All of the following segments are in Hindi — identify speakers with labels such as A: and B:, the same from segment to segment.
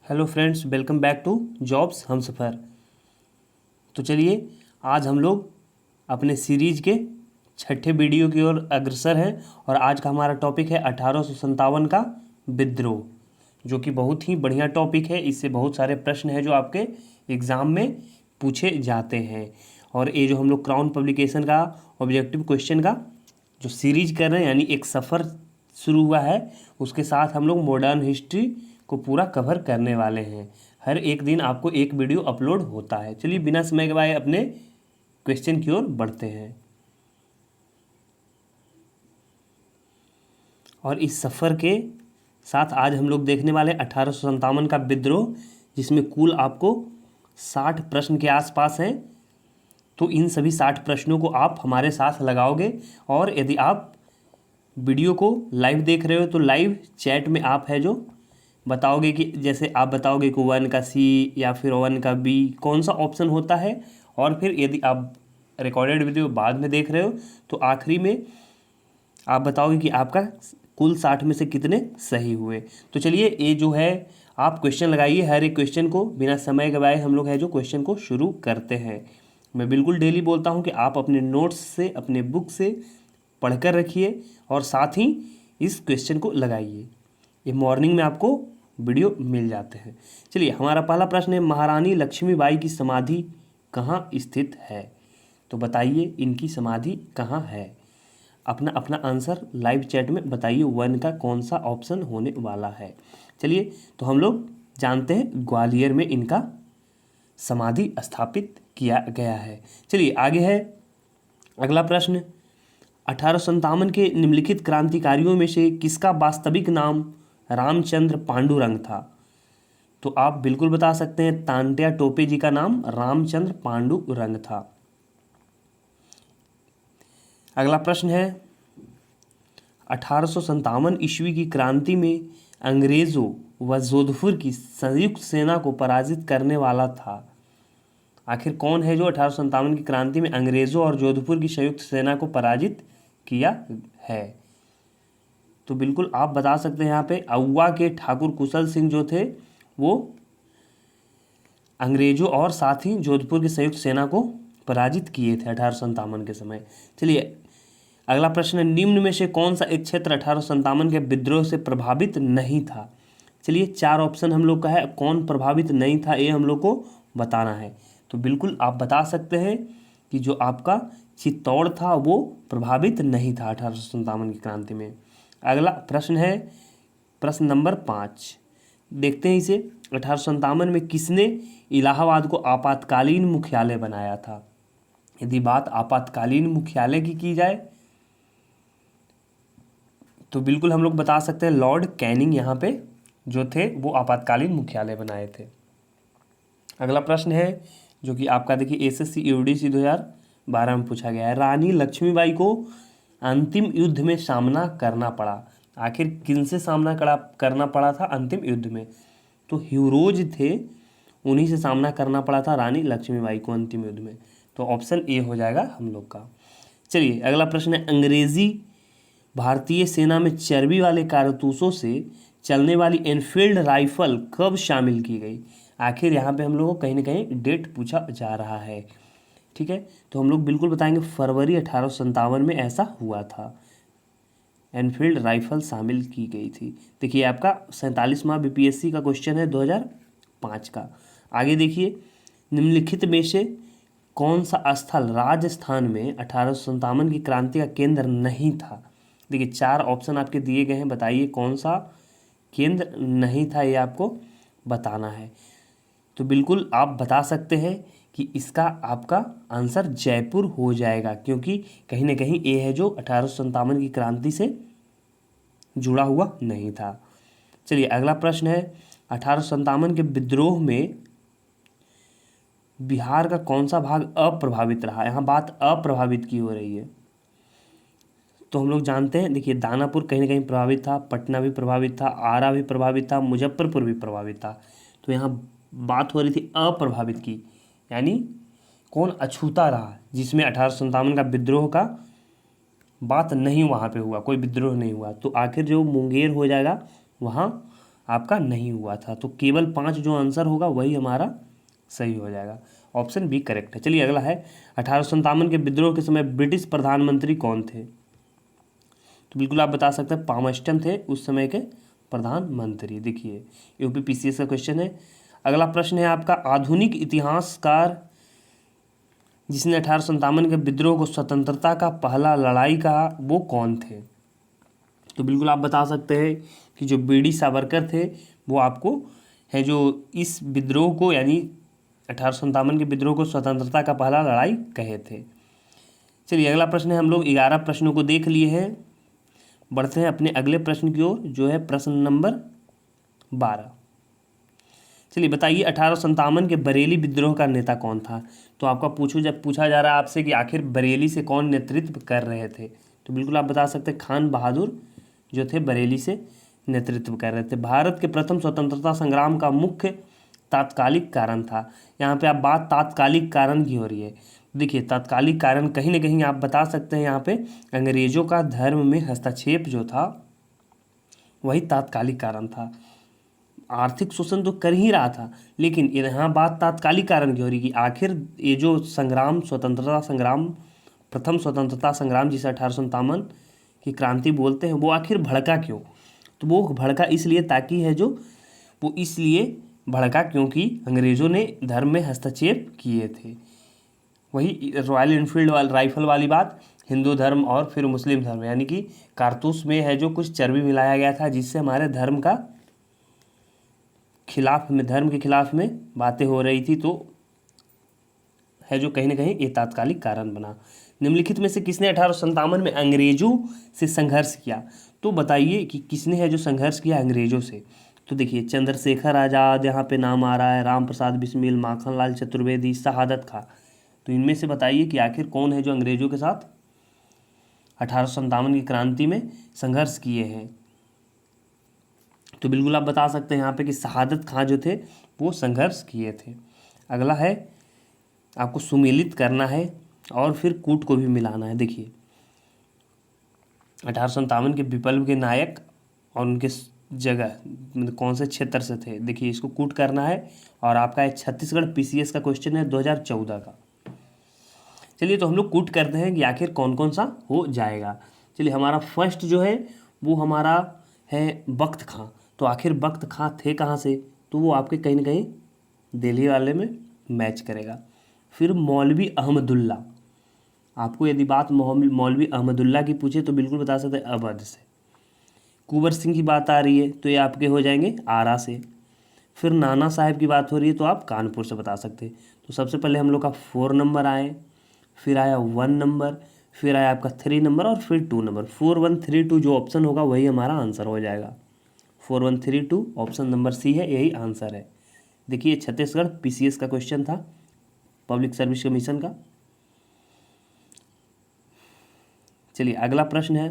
A: Hello friends, welcome back to jobs Humsafar. तो चलिए आज हम लोग अपने सीरीज के छठे वीडियो की ओर अग्रसर हैं और आज का हमारा टॉपिक है 1857 का विद्रोह, जो कि बहुत ही बढ़िया टॉपिक है। इससे बहुत सारे प्रश्न हैं जो आपके एग्ज़ाम में पूछे जाते हैं। और ये जो हम लोग क्राउन पब्लिकेशन का ऑब्जेक्टिव क्वेश्चन का जो सीरीज कर रहे हैं, यानी एक सफ़र शुरू हुआ है, उसके साथ हम लोग मॉडर्न हिस्ट्री को पूरा कवर करने वाले हैं। हर एक दिन आपको एक वीडियो अपलोड होता है। चलिए बिना समय गवाए अपने क्वेश्चन की ओर बढ़ते हैं। और इस सफ़र के साथ आज हम लोग देखने वाले 1857 का विद्रोह, जिसमें कुल आपको 60 प्रश्न के आसपास हैं। तो इन सभी 60 प्रश्नों को आप हमारे साथ लगाओगे। और यदि आप वीडियो को लाइव देख रहे हो तो लाइव चैट में आप है जो बताओगे कि जैसे आप बताओगे कि 1 का सी या फिर 1 का बी कौन सा ऑप्शन होता है। और फिर यदि आप रिकॉर्डेड वीडियो बाद में देख रहे हो तो आखिरी में आप बताओगे कि आपका कुल 60 में से कितने सही हुए। तो चलिए ये जो है आप क्वेश्चन लगाइए। हर एक क्वेश्चन को बिना समय गवाए हम लोग है जो क्वेश्चन को शुरू करते हैं। मैं बिल्कुल डेली बोलता हूँ कि आप अपने नोट्स से अपने बुक से पढ़कर रखिए और साथ ही इस क्वेश्चन को लगाइए। ये मॉर्निंग में आपको वीडियो मिल जाते हैं। चलिए हमारा पहला प्रश्न है, महारानी लक्ष्मीबाई की समाधि कहाँ स्थित है? तो बताइए इनकी समाधि कहाँ है। अपना अपना आंसर लाइव चैट में बताइए 1 का कौन सा ऑप्शन होने वाला है। चलिए तो हम लोग जानते हैं ग्वालियर में इनका समाधि स्थापित किया गया है। चलिए आगे है अगला प्रश्न, 1857 के निम्नलिखित क्रांतिकारियों में से किसका वास्तविक नाम रामचंद्र पांडुरंग था? तो आप बिल्कुल बता सकते हैं तांत्या टोपे जी का नाम रामचंद्र पांडुरंग था। अगला प्रश्न है, 1857 ईस्वी की क्रांति में अंग्रेजों व जोधपुर की संयुक्त सेना को पराजित करने वाला था। आखिर कौन है जो 1857 की क्रांति में अंग्रेजों और जोधपुर की संयुक्त सेना को पराजित किया है? तो बिल्कुल आप बता सकते हैं यहाँ पे अउवा के ठाकुर कुशल सिंह जो थे वो अंग्रेजों और साथ ही जोधपुर की संयुक्त सेना को पराजित किए थे 1857 के समय। चलिए अगला प्रश्न है, निम्न में से कौन सा एक क्षेत्र 1857 के विद्रोह से प्रभावित नहीं था? चलिए 4 ऑप्शन हम लोग का है, कौन प्रभावित नहीं था ये हम लोग को बताना है। तो बिल्कुल आप बता सकते हैं कि जो आपका चित्तौड़ था वो प्रभावित नहीं था 1857 की क्रांति में। अगला प्रश्न है प्रश्न नंबर 5, देखते हैं इसे। 1857 में किसने इलाहाबाद को आपातकालीन मुख्यालय बनाया था? यदि बात आपातकालीन मुख्यालय की जाए तो बिल्कुल हम लोग बता सकते हैं लॉर्ड कैनिंग यहाँ पे जो थे वो आपातकालीन मुख्यालय बनाए थे। अगला प्रश्न है जो कि आपका देखिए एसएससी यूडीसी 2012 में पूछा गया है, रानी लक्ष्मीबाई को अंतिम युद्ध में सामना करना पड़ा। आखिर किनसे सामना करना पड़ा था अंतिम युद्ध में? तो हीरोज थे, उन्हीं से सामना करना पड़ा था रानी लक्ष्मीबाई को अंतिम युद्ध में। तो ऑप्शन ए हो जाएगा हम लोग का। चलिए अगला प्रश्न है, अंग्रेजी भारतीय सेना में चर्बी वाले कारतूसों से चलने वाली एनफील्ड राइफल कब शामिल की गई? आखिर यहाँ पे हम लोगों को कहीं ना कहीं डेट पूछा जा रहा है। ठीक है, तो हम लोग बिल्कुल बताएंगे फरवरी 1857 में ऐसा हुआ था, एनफील्ड राइफल शामिल की गई थी। देखिए आपका 47वां बीपीएससी का क्वेश्चन है 2005 का। आगे देखिए, निम्नलिखित में से कौन सा स्थल राजस्थान में 1857 की क्रांति का केंद्र नहीं था? देखिए 4 ऑप्शन आपके दिए गए हैं, बताइए कौन सा केंद्र नहीं था, ये आपको बताना है। तो बिल्कुल आप बता सकते हैं कि इसका आपका आंसर जयपुर हो जाएगा, क्योंकि कहीं ना कहीं ये है जो 1857 की क्रांति से जुड़ा हुआ नहीं था। चलिए अगला प्रश्न है, 1857 के विद्रोह में बिहार का कौन सा भाग अप्रभावित रहा? यहाँ बात अप्रभावित की हो रही है। तो हम लोग जानते हैं, देखिए दानापुर कहीं ना कहीं प्रभावित था, पटना भी प्रभावित था, आरा भी प्रभावित था, मुजफ्फरपुर भी प्रभावित था। तो यहाँ बात हो रही थी अप्रभावित की, यानी कौन अछूता रहा, जिसमें 1857 का विद्रोह का बात नहीं वहाँ पे हुआ, कोई विद्रोह नहीं हुआ। तो आखिर जो मुंगेर हो जाएगा, वहाँ आपका नहीं हुआ था। तो केवल 5 जो आंसर होगा वही हमारा सही हो जाएगा। ऑप्शन बी करेक्ट है। चलिए अगला है 1857 के विद्रोह के समय ब्रिटिश प्रधानमंत्री कौन थे? तो बिल्कुल आप बता सकते हैं पामस्टन थे उस समय के प्रधानमंत्री। देखिए यूपीपीसीएस का क्वेश्चन है। अगला प्रश्न है आपका, आधुनिक इतिहासकार जिसने 1857 के विद्रोह को स्वतंत्रता का पहला लड़ाई कहा वो कौन थे? तो बिल्कुल आप बता सकते हैं कि जो बीडी सावरकर थे वो आपको है जो इस विद्रोह को यानी 1857 के विद्रोह को स्वतंत्रता का पहला लड़ाई कहे थे। चलिए अगला प्रश्न है, हम लोग 11 प्रश्नों को देख लिए हैं, बढ़ते हैं अपने अगले प्रश्न की ओर जो है प्रश्न नंबर 12। चलिए बताइए 1857 के बरेली विद्रोह का नेता कौन था? तो आपका पूछा जा रहा है आपसे कि आखिर बरेली से कौन नेतृत्व कर रहे थे? तो बिल्कुल आप बता सकते हैं खान बहादुर जो थे बरेली से नेतृत्व कर रहे थे। भारत के प्रथम स्वतंत्रता संग्राम का मुख्य तात्कालिक कारण था। यहाँ पे आप बात तात्कालिक कारण की हो रही है। देखिए तात्कालिक कारण कहीं ना कहीं आप बता सकते हैं यहाँ पे अंग्रेजों का धर्म में हस्तक्षेप जो था वही तात्कालिक कारण था। आर्थिक शोषण तो कर ही रहा था, लेकिन यहाँ बात तात्कालिक कारण की हो रही कि आखिर ये जो संग्राम स्वतंत्रता संग्राम प्रथम स्वतंत्रता संग्राम जिसे 1857 की क्रांति बोलते हैं वो आखिर भड़का क्यों? तो वो भड़का इसलिए ताकि है जो वो इसलिए भड़का क्योंकि अंग्रेज़ों ने धर्म में हस्तक्षेप किए थे। वही रॉयल इनफील्ड राइफल वाली बात, हिंदू धर्म और फिर मुस्लिम धर्म, यानी कि कारतूस में है जो कुछ चर्बी मिलाया गया था जिससे हमारे धर्म का खिलाफ में धर्म के खिलाफ में बातें हो रही थी, तो है जो कहीं ना कहीं ये तात्कालिक कारण बना। निम्नलिखित में से किसने 1857 में अंग्रेजों से संघर्ष किया? तो बताइए कि किसने है जो संघर्ष किया अंग्रेजों से? तो देखिए चंद्रशेखर आज़ाद यहाँ पे नाम आ रहा है, राम प्रसाद बिस्मिल, माखनलाल चतुर्वेदी, शहादत खां। तो इनमें से बताइए कि आखिर कौन है जो अंग्रेजों के साथ 1857 की क्रांति में संघर्ष किए हैं? तो बिल्कुल आप बता सकते हैं यहाँ पे कि शहादत खां जो थे वो संघर्ष किए थे। अगला है आपको सुमेलित करना है और फिर कूट को भी मिलाना है। देखिए 1857 के विप्लव के नायक और उनके जगह मतलब कौन से क्षेत्र से थे, देखिए इसको कूट करना है। और आपका एक छत्तीसगढ़ पीसीएस का क्वेश्चन है 2014 का। चलिए तो हम लोग कूट करते हैं कि आखिर कौन कौन सा हो जाएगा। चलिए हमारा फर्स्ट जो है वो हमारा है बख्त खां। तो आखिर बख्त खां थे कहाँ से? तो वो आपके कहीं ना कहीं दिल्ली वाले में मैच करेगा। फिर मौलवी अहमदुल्ला, आपको यदि बात मौलवी अहमदुल्ला की पूछे तो बिल्कुल बता सकते हैं अवध से। कुंवर सिंह की बात आ रही है तो ये आपके हो जाएंगे आरा से। फिर नाना साहब की बात हो रही है तो आप कानपुर से बता सकते हैं। तो सबसे पहले हम लोग का 4 नंबर आए, फिर आया 1 नंबर, फिर आया आपका 3 नंबर और फिर 2 नंबर। 4132 जो ऑप्शन होगा वही हमारा आंसर हो जाएगा। 4132 ऑप्शन नंबर सी है, यही आंसर है। देखिए छत्तीसगढ़ पीसीएस का क्वेश्चन था, पब्लिक सर्विस कमीशन का। चलिए अगला प्रश्न है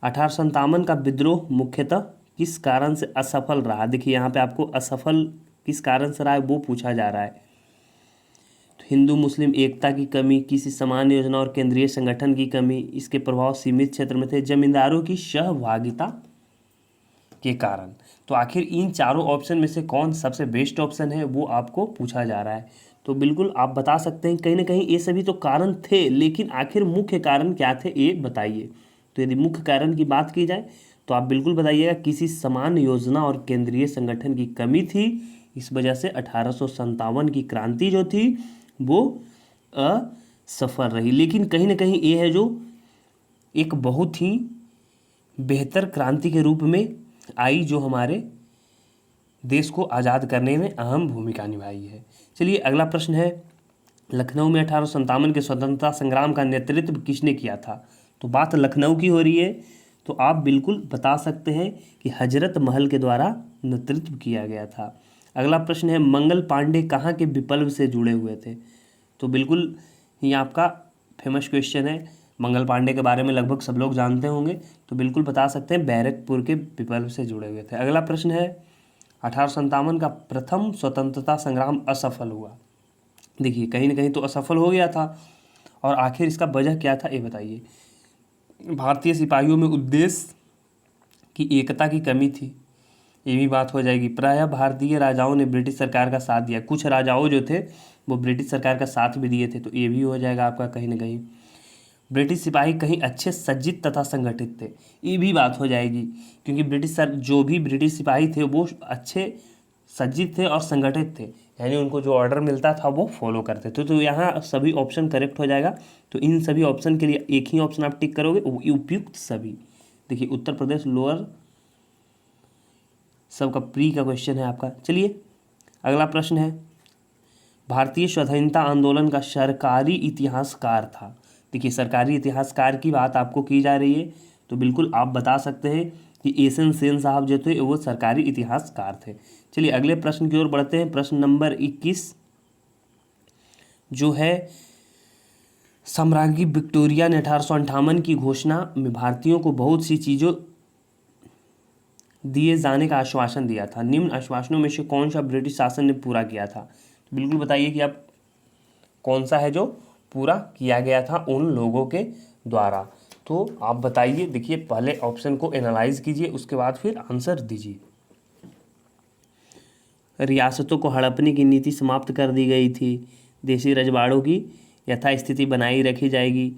A: 1857 का विद्रोह मुख्यतः किस कारण से असफल रहा? देखिए यहाँ पे आपको असफल किस कारण से रहा है वो पूछा जा रहा है। तो हिंदू मुस्लिम एकता की कमी, किसी समान योजना और केंद्रीय संगठन की कमी, इसके प्रभाव सीमित क्षेत्र में थे, जमींदारों की सहभागिता के कारण। तो आखिर इन चारों ऑप्शन में से कौन सबसे बेस्ट ऑप्शन है वो आपको पूछा जा रहा है। तो बिल्कुल आप बता सकते हैं कहीं ना कहीं ये सभी तो कारण थे, लेकिन आखिर मुख्य कारण क्या थे ये बताइए। तो यदि मुख्य कारण की बात की जाए तो आप बिल्कुल बताइएगा किसी समान योजना और केंद्रीय संगठन की कमी थी। इस वजह से 1857 की क्रांति जो थी वो असफल रही। लेकिन कहीं ना कहीं ये है जो एक बहुत ही बेहतर क्रांति के रूप में आई जो हमारे देश को आज़ाद करने में अहम भूमिका निभाई है। चलिए अगला प्रश्न है, लखनऊ में 1857 के स्वतंत्रता संग्राम का नेतृत्व किसने किया था? तो बात लखनऊ की हो रही है तो आप बिल्कुल बता सकते हैं कि हजरत महल के द्वारा नेतृत्व किया गया था। अगला प्रश्न है, मंगल पांडे कहाँ के विप्लव से जुड़े हुए थे? तो बिल्कुल ये आपका फेमस क्वेश्चन है, मंगल पांडे के बारे में लगभग सब लोग जानते होंगे, तो बिल्कुल बता सकते हैं बैरकपुर के विप्लव से जुड़े हुए थे। अगला प्रश्न है 1857 का प्रथम स्वतंत्रता संग्राम असफल हुआ। देखिए कहीं ना कहीं तो असफल हो गया था, और आखिर इसका वजह क्या था ये बताइए। भारतीय सिपाहियों में उद्देश्य की एकता की कमी थी, ये भी बात हो जाएगी। प्रायः भारतीय राजाओं ने ब्रिटिश सरकार का साथ दिया, कुछ राजाओं जो थे वो ब्रिटिश सरकार का साथ भी दिए थे, तो ये भी हो जाएगा आपका कहीं ना कहीं। ब्रिटिश सिपाही कहीं अच्छे सज्जित तथा संगठित थे, ये भी बात हो जाएगी, क्योंकि जो भी ब्रिटिश सिपाही थे वो अच्छे सज्जित थे और संगठित थे, यानी उनको जो ऑर्डर मिलता था वो फॉलो करते थे। तो यहाँ सभी ऑप्शन करेक्ट हो जाएगा। तो इन सभी ऑप्शन के लिए एक ही ऑप्शन आप टिक करोगे, उपयुक्त सभी। देखिए उत्तर प्रदेश लोअर सबका प्री का क्वेश्चन है आपका। चलिए अगला प्रश्न है, भारतीय स्वतंत्रता आंदोलन का सरकारी इतिहासकार था। देखिए सरकारी इतिहासकार की बात आपको की जा रही है, तो बिल्कुल आप बता सकते हैं कि एस.एन. सेन साहब जो थे वो सरकारी इतिहासकार थे। चलिए अगले प्रश्न की ओर बढ़ते हैं। प्रश्न नंबर 21 जो है, सम्राज्ञी विक्टोरिया ने 1858 की घोषणा में भारतीयों को बहुत सी चीज़ों दिए जाने का आश्वासन दिया था। निम्न आश्वासनों में से कौन सा ब्रिटिश शासन ने पूरा किया था? तो बिल्कुल बताइए कि आप कौन सा है जो पूरा किया गया था उन लोगों के द्वारा। तो आप बताइए। देखिए पहले ऑप्शन को एनालाइज कीजिए, उसके बाद फिर आंसर दीजिए। रियासतों को हड़पने की नीति समाप्त कर दी गई थी। देशी रजवाड़ों की यथास्थिति बनाई रखी जाएगी।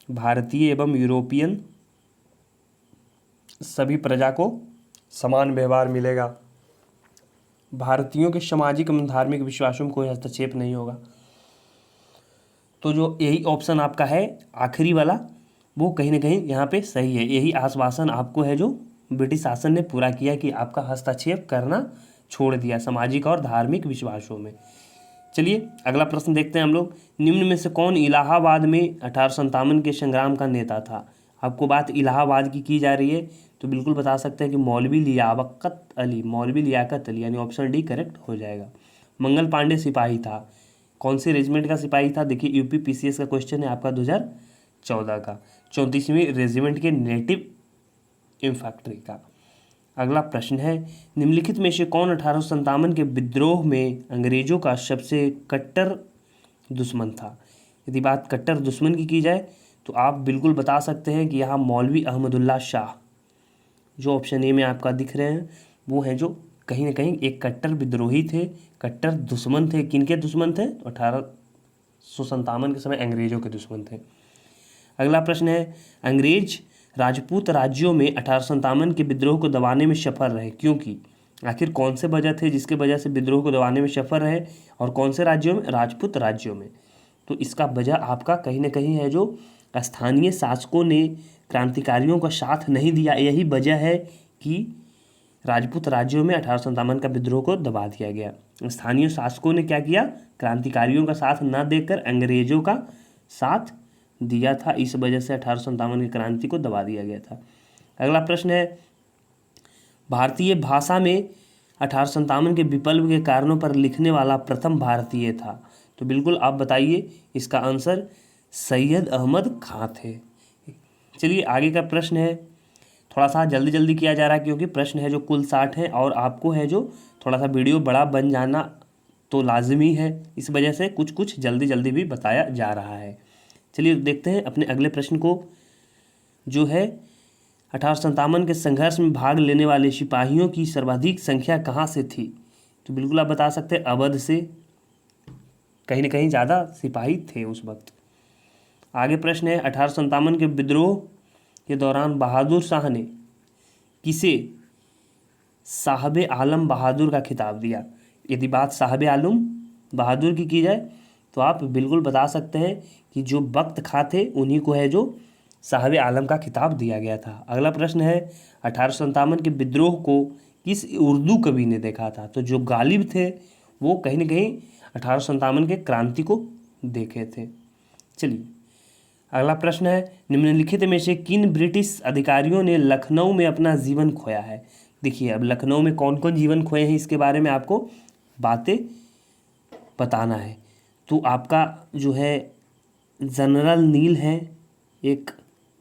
A: भारतीय एवं यूरोपियन सभी प्रजा को समान व्यवहार मिलेगा। भारतीयों के सामाजिक एवं धार्मिक विश्वासों में कोई हस्तक्षेप नहीं होगा। तो जो यही ऑप्शन आपका है आखिरी वाला, वो कहीं ना कहीं यहाँ पे सही है। यही आश्वासन आपको है जो ब्रिटिश शासन ने पूरा किया कि आपका हस्तक्षेप करना छोड़ दिया सामाजिक और धार्मिक विश्वासों में। चलिए अगला प्रश्न देखते हैं हम लोग। निम्न में से कौन इलाहाबाद में 1857 के संग्राम का नेता था? आपको बात इलाहाबाद की जा रही है, तो बिल्कुल बता सकते हैं कि मौलवी लियाकत अली, यानी ऑप्शन डी करेक्ट हो जाएगा। मंगल पांडे सिपाही था, कौन से रेजिमेंट का सिपाही था? देखिए यूपी पीसीएस का क्वेश्चन है आपका 2014 का, 34वीं रेजिमेंट के नेटिव इन्फैंट्री का। अगला प्रश्न है, निम्नलिखित में से कौन 1857 के विद्रोह में अंग्रेजों का सबसे कट्टर दुश्मन था? यदि बात कट्टर दुश्मन की जाए तो आप बिल्कुल बता सकते हैं कि यहाँ मौलवी अहमदुल्ला शाह, जो ऑप्शन ए में आपका दिख रहे हैं, वो हैं जो कहीं ना कहीं एक कट्टर विद्रोही थे, कट्टर दुश्मन थे। किनके दुश्मन थे? 1857 के समय अंग्रेजों के दुश्मन थे। अगला प्रश्न है, अंग्रेज राजपूत राज्यों में 1857 के विद्रोह को दबाने में सफल रहे, क्योंकि आखिर कौन से वजह थे जिसके वजह से विद्रोह को दबाने में सफल रहे, और कौन से राज्यों में? राजपूत राज्यों में। तो इसका वजह आपका कहीं ना कहीं है जो स्थानीय शासकों ने क्रांतिकारियों का साथ नहीं दिया। यही वजह है कि राजपूत राज्यों में 1857 का विद्रोह को दबा दिया गया। स्थानीय शासकों ने क्या किया? क्रांतिकारियों का साथ न देकर अंग्रेजों का साथ दिया था, इस वजह से 1857 की क्रांति को दबा दिया गया था। अगला प्रश्न है, भारतीय भाषा में 1857 के विप्लव के कारणों पर लिखने वाला प्रथम भारतीय था। तो बिल्कुल आप बताइए, इसका आंसर सैयद अहमद खां थे। चलिए आगे का प्रश्न है, थोड़ा सा जल्दी जल्दी किया जा रहा है क्योंकि प्रश्न है जो कुल 60 है और आपको है जो थोड़ा सा वीडियो बड़ा बन जाना तो लाजमी है, इस वजह से कुछ कुछ जल्दी जल्दी भी बताया जा रहा है। चलिए देखते हैं अपने अगले प्रश्न को, जो है 1857 के संघर्ष में भाग लेने वाले सिपाहियों की सर्वाधिक संख्या कहाँ से थी? तो बिल्कुल आप बता सकते हैं अवध से, कहीं ना कहीं ज़्यादा सिपाही थे उस वक्त। आगे प्रश्न है, 1857 के विद्रोह के दौरान बहादुर शाह ने किसे साहब आलम बहादुर का खिताब दिया? यदि बात साहब आलम बहादुर की जाए तो आप बिल्कुल बता सकते हैं कि जो बख्त खां थे उन्हीं को है जो साहब आलम का खिताब दिया गया था। अगला प्रश्न है, 1857 के विद्रोह को किस उर्दू कवि ने देखा था? तो जो गालिब थे वो कहीं ना कहीं 1857 के क्रांति को देखे थे। चलिए अगला प्रश्न है, निम्नलिखित में से किन ब्रिटिश अधिकारियों ने लखनऊ में अपना जीवन खोया है? देखिए अब लखनऊ में कौन कौन जीवन खोए हैं इसके बारे में आपको बातें बताना है। तो आपका जो है जनरल नील है एक,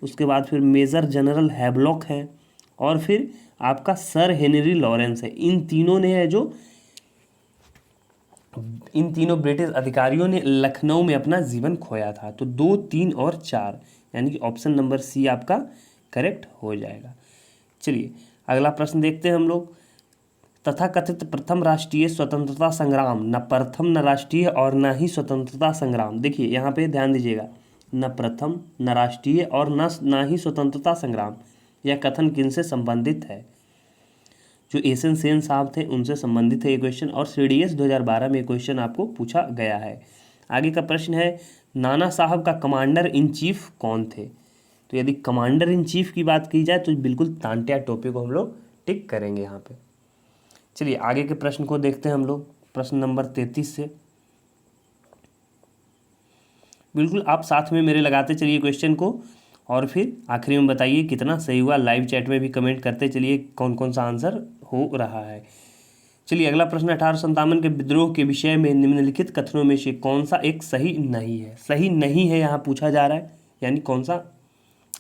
A: उसके बाद फिर मेजर जनरल हैवलॉक है, और फिर आपका सर हेनरी लॉरेंस है। इन तीनों ब्रिटिश अधिकारियों ने लखनऊ में अपना जीवन खोया था। तो 2, 3 और 4 यानी कि ऑप्शन नंबर सी आपका करेक्ट हो जाएगा। चलिए अगला प्रश्न देखते हैं हम लोग। तथाकथित प्रथम राष्ट्रीय स्वतंत्रता संग्राम, न प्रथम न राष्ट्रीय और न ही स्वतंत्रता संग्राम। देखिए यहाँ पे ध्यान दीजिएगा, न प्रथम न राष्ट्रीय और न ही स्वतंत्रता संग्राम, यह कथन किनसे संबंधित है? जो एस.एन. सेन साहब थे उनसे संबंधित है ये क्वेश्चन, और CDS 2012 में क्वेश्चन आपको पूछा गया है। आगे का प्रश्न है, नाना साहब का कमांडर इन चीफ कौन थे? तो यदि कमांडर इन चीफ की बात की जाए तो बिल्कुल तांत्या टोपे को हम लोग टिक करेंगे यहाँ पे। चलिए आगे के प्रश्न को देखते हैं हम लोग, प्रश्न नंबर 33 से। बिल्कुल आप साथ में मेरे लगाते चलिए क्वेश्चन को, और फिर आखिरी में बताइए कितना सही हुआ। लाइव चैट में भी कमेंट करते चलिए कौन कौन सा आंसर हो रहा है। चलिए अगला प्रश्न, 1857 के विद्रोह के विषय में निम्नलिखित कथनों में से कौन सा एक सही नहीं है? सही नहीं है यहाँ पूछा जा रहा है, यानी कौन सा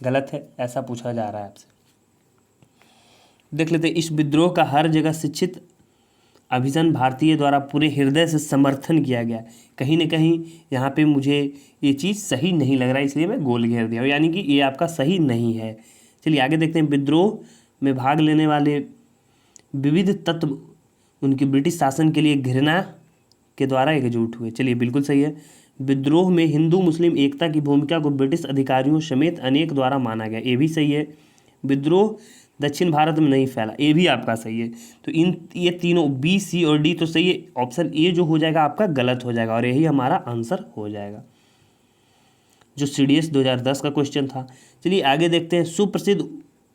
A: गलत है ऐसा पूछा जा रहा है आपसे। देख लेते हैं, इस विद्रोह का हर जगह शिक्षित अभिजन भारतीय द्वारा पूरे हृदय से समर्थन किया गया। कहीं ना कहीं यहाँ पे मुझे ये चीज़ सही नहीं लग रहा है, इसलिए मैं गोल घेर दिया, यानी कि ये आपका सही नहीं है। चलिए आगे देखते हैं, विद्रोह में भाग लेने वाले विविध तत्व उनके ब्रिटिश शासन के लिए घृणा के द्वारा एकजुट हुए। चलिए बिल्कुल सही है। विद्रोह में हिंदू मुस्लिम एकता की भूमिका को ब्रिटिश अधिकारियों समेत अनेक द्वारा माना गया, ये भी सही है। विद्रोह दक्षिण भारत में नहीं फैला, ये भी आपका सही है। तो ये तीनों B, C और D तो सही है। ऑप्शन ए जो हो जाएगा आपका गलत हो जाएगा, और यही हमारा आंसर हो जाएगा, जो CDS 2010 का क्वेश्चन था। चलिए आगे देखते हैं, सुप्रसिद्ध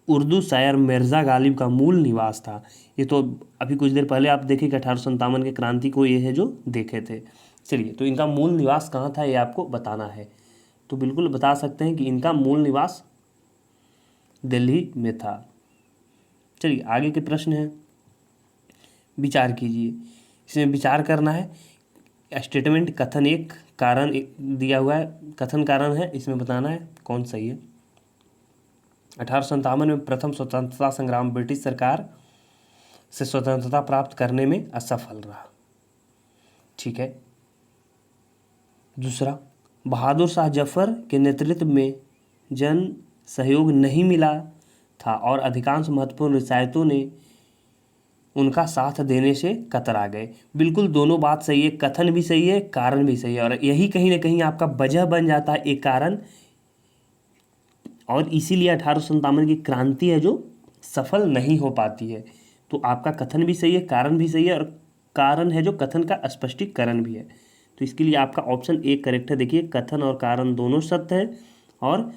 A: उर्दू शायर मिर्ज़ा गालिब का मूल निवास था। ये तो अभी कुछ देर पहले आप देखें कि 1857 के क्रांति को ये है जो देखे थे। चलिए तो इनका मूल निवास कहाँ था ये आपको बताना है। तो बिल्कुल बता सकते हैं कि इनका मूल निवास दिल्ली में था। चलिए आगे के प्रश्न है, विचार कीजिए, इसमें विचार करना है। स्टेटमेंट कथन एक कारण दिया हुआ है, कथन कारण है, इसमें बताना है कौन सही है। 1857 में प्रथम स्वतंत्रता संग्राम ब्रिटिश सरकार से स्वतंत्रता प्राप्त करने में असफल रहा, ठीक है। दूसरा, बहादुर शाह जफर के नेतृत्व में जन सहयोग नहीं मिला था और अधिकांश महत्वपूर्ण रियासतों ने उनका साथ देने से कतरा गए। बिल्कुल दोनों बात सही है, कथन भी सही है, कारण भी सही है, और यही कहीं ना कहीं आपका वजह बन जाता है एक कारण, और इसीलिए 1857 की क्रांति है जो सफल नहीं हो पाती है। तो आपका कथन भी सही है, कारण भी सही है, और कारण है जो कथन का स्पष्टीकरण भी है। तो इसके लिए आपका ऑप्शन ए करेक्ट है। देखिए कथन और कारण दोनों सत्य है, और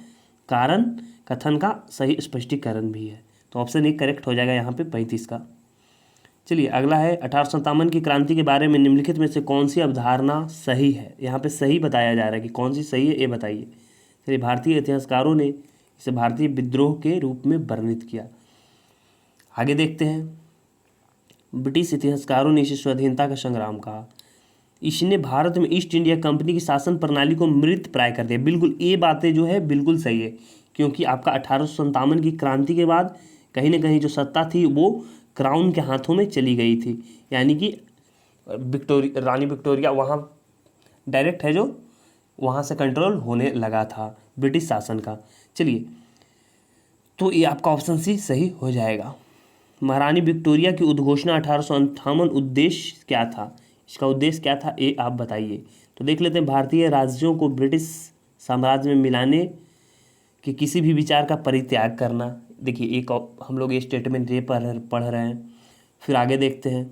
A: कारण कथन का सही स्पष्टीकरण भी है। तो ऑप्शन ए करेक्ट हो जाएगा यहाँ पे 35 का। चलिए अगला है, 1857 की क्रांति के बारे में निम्नलिखित में से कौन सी अवधारणा सही है? यहाँ पे सही बताया जा रहा है कि कौन सी सही है, ये बताइए। चलिए, भारतीय इतिहासकारों ने इसे भारतीय विद्रोह के रूप में वर्णित किया। आगे देखते हैं, ब्रिटिश इतिहासकारों ने इसे स्वाधीनता का संग्राम कहा। इसने भारत में ईस्ट इंडिया कंपनी की शासन प्रणाली को मृत प्राय कर दिया। बिल्कुल ये बातें जो है बिल्कुल सही है, क्योंकि आपका 1857 की क्रांति के बाद कहीं ना कहीं जो सत्ता थी वो क्राउन के हाथों में चली गई थी, यानी कि रानी विक्टोरिया वहाँ डायरेक्ट है जो वहाँ से कंट्रोल होने लगा था ब्रिटिश शासन का। चलिए, तो ये आपका ऑप्शन सी सही हो जाएगा। महारानी विक्टोरिया की उद्घोषणा 1858 उद्देश्य क्या था? इसका उद्देश्य क्या था ये आप बताइए। तो देख लेते हैं, भारतीय राज्यों को ब्रिटिश साम्राज्य में मिलाने के किसी भी विचार का परित्याग करना। देखिए एक हम लोग ये स्टेटमेंट ये पढ़ रहे हैं। फिर आगे देखते हैं,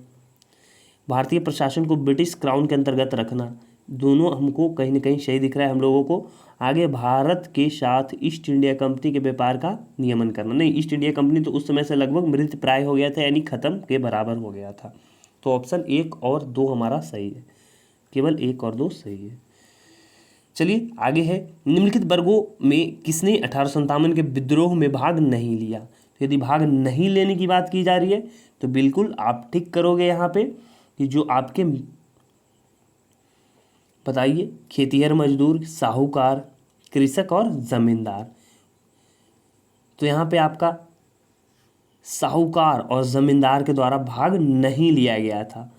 A: भारतीय प्रशासन को ब्रिटिश क्राउन के अंतर्गत रखना। दोनों हमको कहीं ना कहीं सही दिख रहा है हम लोगों को। आगे भारत के साथ ईस्ट इंडिया कंपनी के व्यापार का नियमन करना। नहीं, ईस्ट इंडिया कंपनी तो उस समय से लगभग मृत प्राय हो गया था, यानी खत्म के बराबर हो गया था। तो ऑप्शन 1 और 2 हमारा सही है, केवल 1 और 2 सही है। चलिए आगे है, निम्नलिखित वर्गों में किसने 1857 के विद्रोह में भाग नहीं लिया? तो यदि भाग नहीं लेने की बात की जा रही है तो बिल्कुल आप ठीक करोगे यहाँ पे कि जो आपके बताइए, खेतिहर मजदूर, साहूकार, कृषक और जमींदार। तो यहाँ पे आपका साहूकार और जमींदार के द्वारा भाग नहीं लिया गया था,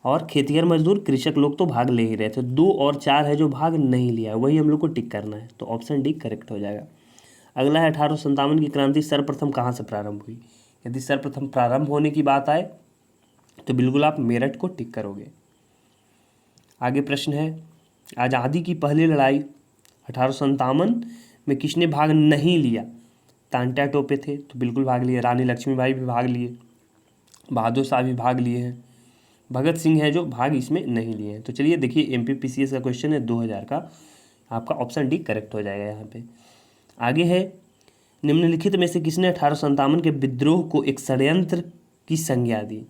A: और खेतिहर मजदूर कृषक लोग तो भाग ले ही रहे थे। 2 और 4 है जो भाग नहीं लिया है, वही हम लोग को टिक करना है। तो ऑप्शन डी करेक्ट हो जाएगा। अगला है, 1857 की क्रांति सर्वप्रथम कहाँ से प्रारंभ हुई? यदि सर्वप्रथम प्रारंभ होने की बात आए तो बिल्कुल आप मेरठ को टिक करोगे। आगे प्रश्न है, आज़ादी की पहली लड़ाई 1857 में किसने भाग नहीं लिया? तांत्या टोपे थे, तो बिल्कुल भाग लिए। रानी लक्ष्मीबाई भी भाग लिए, बहादुर शाह भी भाग लिए हैं, भगत सिंह है जो भाग इसमें नहीं लिए हैं। तो चलिए देखिए, MPPCS का क्वेश्चन है 2000 का, आपका ऑप्शन डी करेक्ट हो जाएगा यहाँ पे। आगे है, निम्नलिखित में से किसने 1857 के विद्रोह को एक षड्यंत्र की संज्ञा दी?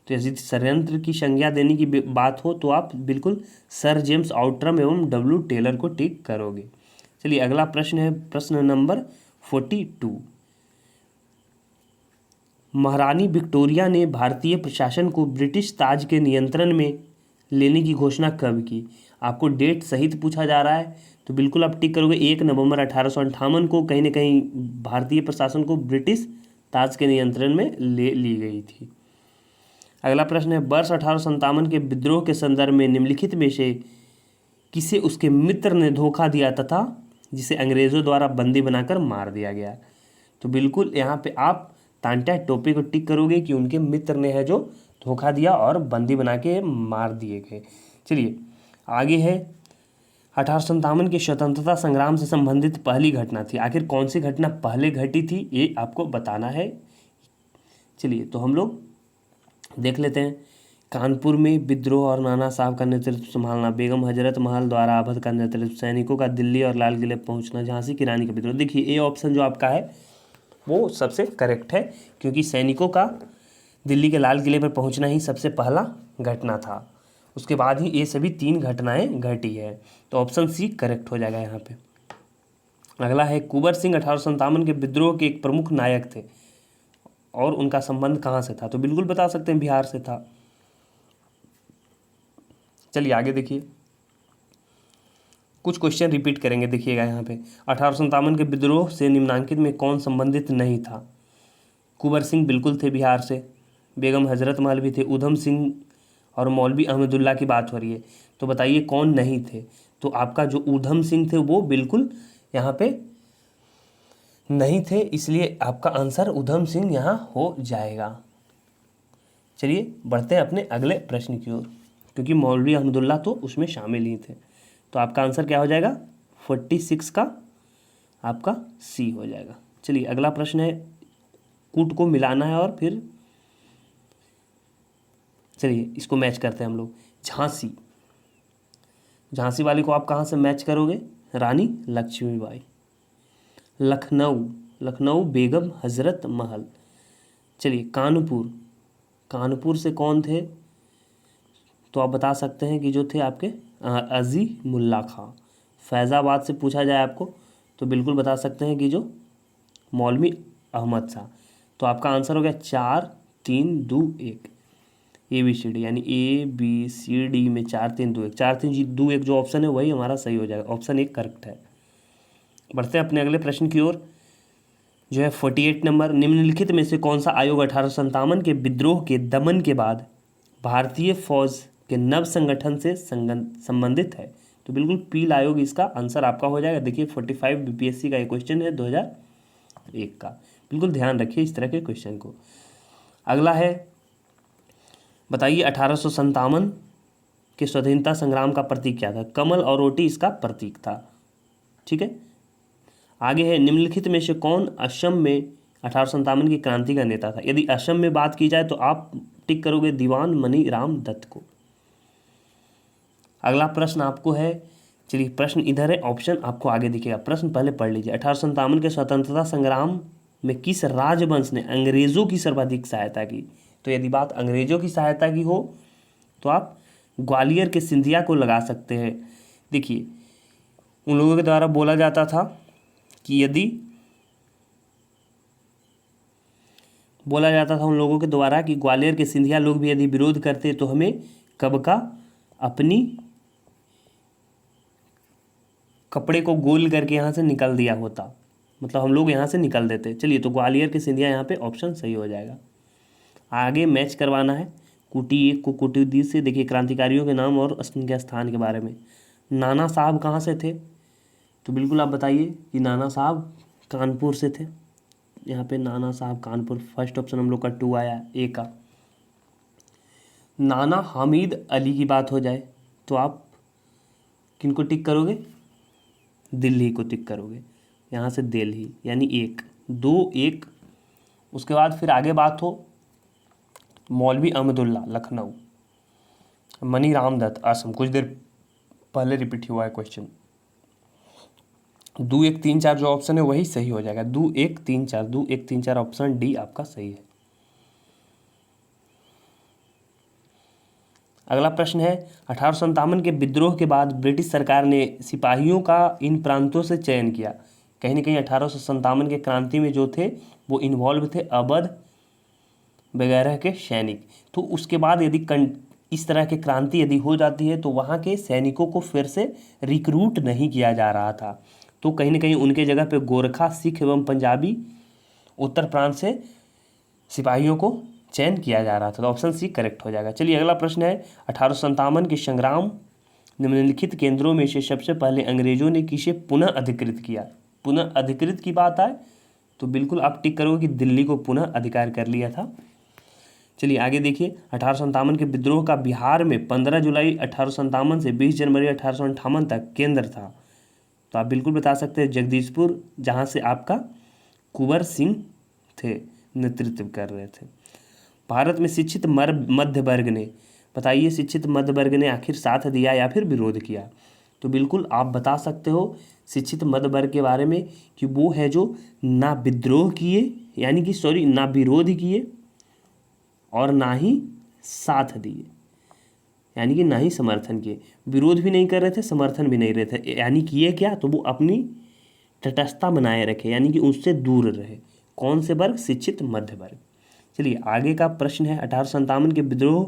A: तो यदि षड्यंत्र की संज्ञा देने की बात हो तो आप बिल्कुल सर जेम्स आउट्रम एवं W टेलर को टिक करोगे। चलिए अगला प्रश्न है, प्रश्न नंबर 42। महारानी विक्टोरिया ने भारतीय प्रशासन को ब्रिटिश ताज के नियंत्रण में लेने की घोषणा कब की? आपको डेट सहित पूछा जा रहा है, तो बिल्कुल आप टिक करोगे 1 नवंबर 1858 को कहीं ना कहीं भारतीय प्रशासन को ब्रिटिश ताज के नियंत्रण में ले ली गई थी। अगला प्रश्न है, वर्ष 1857 के विद्रोह के संदर्भ में निम्नलिखित में से किसे उसके मित्र ने धोखा दिया तथा जिसे अंग्रेजों द्वारा बंदी बनाकर मार दिया गया? तो बिल्कुल यहाँ पे आप तांत्या टोपे को टिक करोगे कि उनके मित्र ने है जो धोखा दिया और बंदी बना के मार दिए गए। चलिए आगे है, 1857 के स्वतंत्रता संग्राम से संबंधित पहली घटना थी। आखिर कौन सी घटना पहले घटी थी ये आपको बताना है। चलिए तो हम लोग देख लेते हैं। कानपुर में विद्रोह और नाना साहब का नेतृत्व संभालना, बेगम हजरत महल द्वारा अवध का नेतृत्व, सैनिकों का दिल्ली और लाल किले पहुंचना, झांसी की रानी का विद्रोह। देखिए ये ऑप्शन जो आपका है वो सबसे करेक्ट है, क्योंकि सैनिकों का दिल्ली के लाल किले पर पहुंचना ही सबसे पहला घटना था, उसके बाद ही ये सभी 3 घटनाएं घटी है। तो ऑप्शन सी करेक्ट हो जाएगा यहाँ पे। अगला है, कुंवर सिंह 1857 के विद्रोह के एक प्रमुख नायक थे और उनका संबंध कहाँ से था? तो बिल्कुल बता सकते हैं बिहार से था। चलिए आगे देखिए, कुछ क्वेश्चन रिपीट करेंगे, देखिएगा यहाँ पे। 1857 के विद्रोह से निम्नांकित में कौन संबंधित नहीं था? कुंवर सिंह बिल्कुल थे बिहार से, बेगम हजरत महल भी थे, उधम सिंह और मौलवी अहमदुल्ला की बात हो रही है, तो बताइए कौन नहीं थे? तो आपका जो उधम सिंह थे वो बिल्कुल यहाँ पे नहीं थे, इसलिए आपका आंसर उधम सिंह यहाँ हो जाएगा। चलिए बढ़ते हैं अपने अगले प्रश्न की ओर, क्योंकि मौलवी अहमदुल्ला तो उसमें शामिल ही थे। तो आपका आंसर क्या हो जाएगा? 46 का आपका सी हो जाएगा। चलिए अगला प्रश्न है, कूट को मिलाना है और फिर चलिए इसको मैच करते हैं हम लोग। झांसी, झांसी वाले को आप कहाँ से मैच करोगे? रानी लक्ष्मीबाई। लखनऊ, लखनऊ बेगम हजरत महल। चलिए कानपुर, कानपुर से कौन थे? तो आप बता सकते हैं कि जो थे आपके अज़ीमुल्ला खां। फैज़ाबाद से पूछा जाए आपको तो बिल्कुल बता सकते हैं कि जो मौलवी अहमद शाह। तो आपका आंसर हो गया 4 3 2 1, ABCD, यानी ABCD में 4 3 2 1, 4 3 2 1 जो ऑप्शन है वही हमारा सही हो जाएगा। ऑप्शन 1 करेक्ट है। बढ़ते हैं अपने अगले प्रश्न की ओर, जो है 48 नंबर। निम्नलिखित में से कौन सा आयोग 1857 के विद्रोह के दमन के बाद भारतीय फौज के नव संगठन से संबंधित है? तो बिल्कुल पील आयोग इसका आंसर आपका हो जाएगा। देखिए 45 BPSC का ये क्वेश्चन है 2001 का, बिल्कुल ध्यान रखिए इस तरह के क्वेश्चन को। अगला है, बताइए 1857 के स्वतंत्रता संग्राम का प्रतीक क्या था? कमल और रोटी इसका प्रतीक था। ठीक है, आगे है, निम्नलिखित में से कौन असम में 1857 की क्रांति का नेता था? यदि असम में बात की जाए तो आप टिक करोगे दीवान मनी राम दत्त को। अगला प्रश्न आपको है, चलिए प्रश्न इधर है, ऑप्शन आपको आगे दिखेगा। प्रश्न पहले पढ़ लीजिए। 1857 के स्वतंत्रता संग्राम में किस राजवंश ने अंग्रेजों की सर्वाधिक सहायता की? तो यदि बात अंग्रेजों की सहायता की हो तो आप ग्वालियर के सिंधिया को लगा सकते हैं। देखिए उन लोगों के द्वारा बोला जाता था कि यदि बोला जाता था उन लोगों के द्वारा कि ग्वालियर के सिंधिया लोग भी यदि विरोध करते तो हमें कब का अपनी कपड़े को गोल करके यहाँ से निकल दिया होता, मतलब हम लोग यहाँ से निकल देते। चलिए तो ग्वालियर के सिंधिया यहाँ पे ऑप्शन सही हो जाएगा। आगे मैच करवाना है कुटी 1 को कुटी 2 से। देखिए क्रांतिकारियों के नाम और उनके स्थान के बारे में। नाना साहब कहाँ से थे? तो बिल्कुल आप बताइए कि नाना साहब कानपुर से थे। यहाँ पे नाना साहब कानपुर, फर्स्ट ऑप्शन हम लोग का 2 आया, ए का। नाना हामिद अली की बात हो जाए तो आप किनको टिक करोगे? दिल्ली को टिक करोगे। यहाँ से दिल्ली यानी 1 2 1। उसके बाद फिर आगे बात हो मौलवी अहमदुल्ला लखनऊ, मनी रामदत्त असम, कुछ देर पहले रिपीट हुआ है क्वेश्चन। 2 1 3 4 जो ऑप्शन है वही सही हो जाएगा। 2 1 3 4 2 1 3 4 ऑप्शन डी आपका सही है। अगला प्रश्न है 1857 के विद्रोह के बाद ब्रिटिश सरकार ने सिपाहियों का इन प्रांतों से चयन किया। कहीं ना कहीं 1857 के क्रांति में जो थे वो इन्वॉल्व थे अवध वगैरह के सैनिक। तो उसके बाद यदि इस तरह की क्रांति यदि हो जाती है तो वहाँ के सैनिकों को फिर से रिक्रूट नहीं किया जा रहा था, तो कहीं ना कहीं उनके जगह पे गोरखा, सिख एवं पंजाबी उत्तर प्रांत से सिपाहियों को चयन किया जा रहा था। तो ऑप्शन सी करेक्ट हो जाएगा। चलिए अगला प्रश्न है 1857 के संग्राम निम्नलिखित केंद्रों में से सबसे पहले अंग्रेजों ने किसे पुनः अधिकृत किया? पुनः अधिकृत की बात आए तो बिल्कुल आप टिक करोगे कि दिल्ली को पुनः अधिकार कर लिया था। चलिए आगे देखिए 1857 के विद्रोह का बिहार में 15 जुलाई 1857 से 20 जनवरी 1858 तक केंद्र था। तो आप बिल्कुल बता सकते हैं जगदीशपुर, जहाँ से आपका कुंवर सिंह थे नेतृत्व कर रहे थे। भारत में शिक्षित मध्य वर्ग ने, बताइए शिक्षित मध्य वर्ग ने आखिर साथ दिया या फिर विरोध किया? तो बिल्कुल आप बता सकते हो शिक्षित मध्य वर्ग के बारे में कि वो है जो ना विद्रोह किए, यानी कि सॉरी ना विरोध किए और ना ही साथ दिए, यानी कि ना ही समर्थन किए। विरोध भी नहीं कर रहे थे, समर्थन भी नहीं रहे थे, यानी कि ये क्या, तो वो अपनी तटस्थता बनाए रखे, यानी कि उससे दूर रहे। कौन से वर्ग? शिक्षित मध्य वर्ग। चलिए आगे का प्रश्न है 1857 के विद्रोह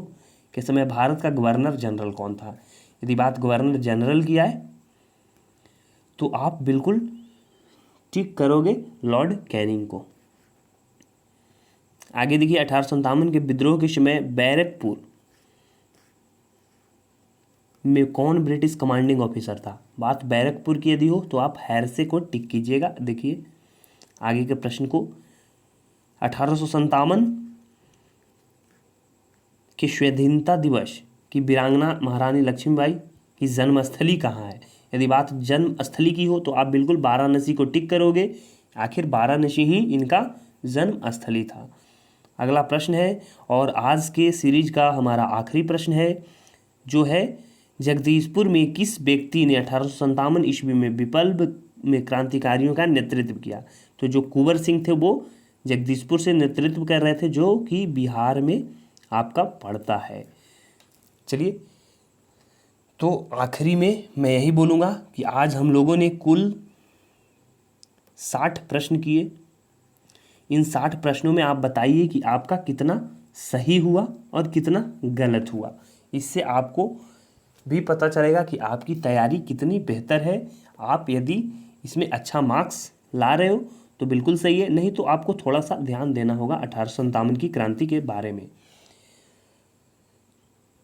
A: के समय भारत का गवर्नर जनरल कौन था? यदि बात गवर्नर जनरल की आए तो आप बिल्कुल टिक करोगे लॉर्ड कैनिंग को। आगे देखिए 1857 के विद्रोह के समय बैरकपुर में कौन ब्रिटिश कमांडिंग ऑफिसर था? बात बैरकपुर की यदि हो तो आप हैरसे को टिक कीजिएगा। देखिए आगे के प्रश्न को 1857 के स्वाधीनता दिवस की वीरांगना महारानी लक्ष्मीबाई की जन्मस्थली कहाँ है? यदि बात जन्मस्थली की हो तो आप बिल्कुल वाराणसी को टिक करोगे। आखिर वाराणसी ही इनका जन्मस्थली था। अगला प्रश्न है और आज के सीरीज का हमारा आखिरी प्रश्न है जो है जगदीशपुर में किस व्यक्ति ने 1857 ईस्वी में विप्लव में क्रांतिकारियों का नेतृत्व किया? तो जो कुंवर सिंह थे वो जगदीशपुर से नेतृत्व कर रहे थे, जो कि बिहार में आपका पड़ता है। चलिए तो आखिरी में मैं यही बोलूँगा कि आज हम लोगों ने कुल 60 प्रश्न किए। इन 60 प्रश्नों में आप बताइए कि आपका कितना सही हुआ और कितना गलत हुआ। इससे आपको भी पता चलेगा कि आपकी तैयारी कितनी बेहतर है। आप यदि इसमें अच्छा मार्क्स ला रहे हो तो बिल्कुल सही है, नहीं तो आपको थोड़ा सा ध्यान देना होगा 1857 की क्रांति के बारे में।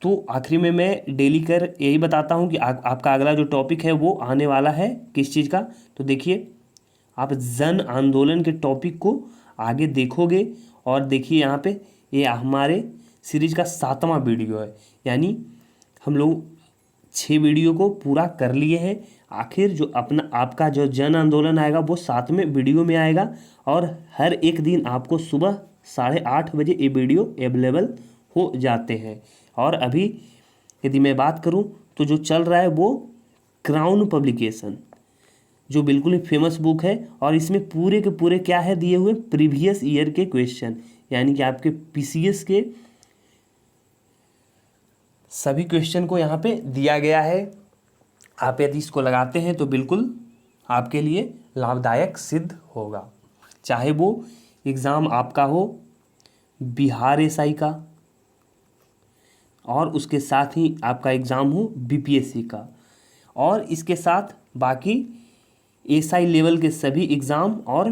A: तो आखिरी में मैं डेली कर यही बताता हूँ कि आपका अगला जो टॉपिक है वो आने वाला है किस चीज़ का। तो देखिए आप जन आंदोलन के टॉपिक को आगे देखोगे और देखिए यहाँ पे ये हमारे सीरीज का 7वां वीडियो है, यानी हम लोग 6 वीडियो को पूरा कर लिए हैं। आखिर जो आपका जो जन आंदोलन आएगा वो 7वें वीडियो में आएगा और हर एक दिन आपको सुबह 8:30 बजे ये वीडियो अवेलेबल हो जाते हैं। और अभी यदि मैं बात करूं तो जो चल रहा है वो क्राउन पब्लिकेशन, जो बिल्कुल ही फेमस बुक है और इसमें पूरे के पूरे क्या है दिए हुए प्रीवियस ईयर के क्वेश्चन, यानी कि आपके पीसीएस के सभी क्वेश्चन को यहाँ पे दिया गया है। आप यदि इसको लगाते हैं तो बिल्कुल आपके लिए लाभदायक सिद्ध होगा, चाहे वो एग्ज़ाम आपका हो बिहार एसआई का और उसके साथ ही आपका एग्ज़ाम हो बीपीएससी का, और इसके साथ बाकी एसआई लेवल के सभी एग्ज़ाम और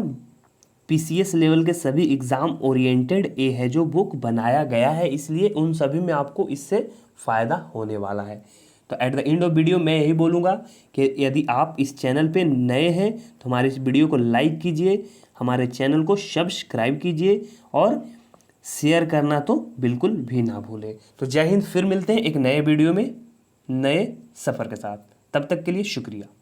A: पीसीएस लेवल के सभी एग्ज़ाम ओरिएंटेड ये है जो बुक बनाया गया है, इसलिए उन सभी में आपको इससे फ़ायदा होने वाला है। तो at the end of video मैं यही बोलूँगा कि यदि आप इस चैनल पे नए हैं तो हमारे इस वीडियो को लाइक कीजिए, हमारे चैनल को सब्सक्राइब कीजिए और शेयर करना तो बिल्कुल भी ना भूलें। तो जय हिंद, फिर मिलते हैं एक नए वीडियो में नए सफ़र के साथ। तब तक के लिए शुक्रिया।